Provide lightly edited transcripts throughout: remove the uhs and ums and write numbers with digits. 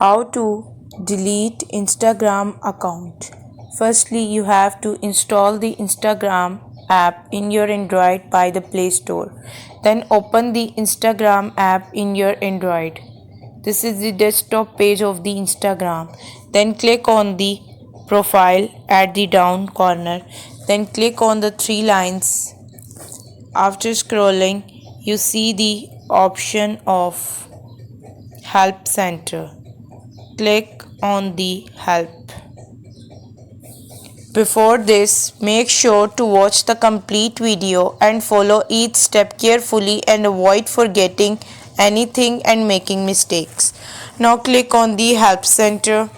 How to delete Instagram account. Firstly, you have to install the Instagram app in your Android by the Play Store. Then open the Instagram app in your Android. This is the desktop page of the Instagram. Then click on the profile at the down corner. Then click on the three lines. After scrolling, you see the option of Help Center. Click on the help. Before this, make sure to watch the complete video and follow each step carefully and avoid forgetting anything and making mistakes. Now click on the help center.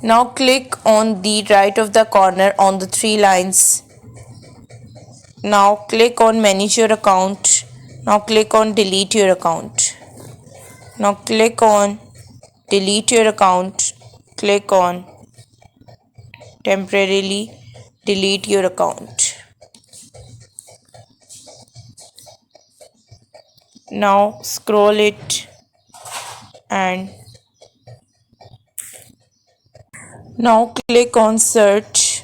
Now click on the right of the corner on the three lines. Now click on manage your account. Now click on delete your account. Now click on delete your account. Click on temporarily delete your account. Now scroll it and now click on search.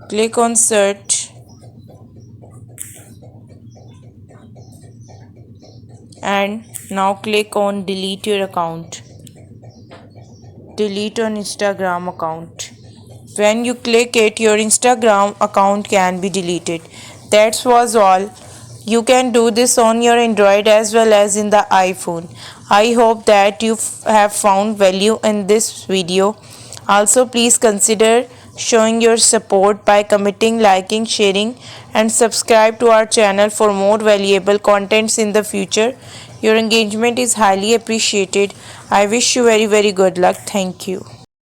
Click on search and now click on delete your account. Delete on Instagram account. When you click it, your Instagram account can be deleted. That was all. You can do this on your Android as well as in the iPhone. I hope that you have found value in this video. Also, please consider showing your support by commenting, liking, sharing and subscribe to our channel for more valuable contents in the future. Your engagement is highly appreciated. I wish you very good luck. Thank you.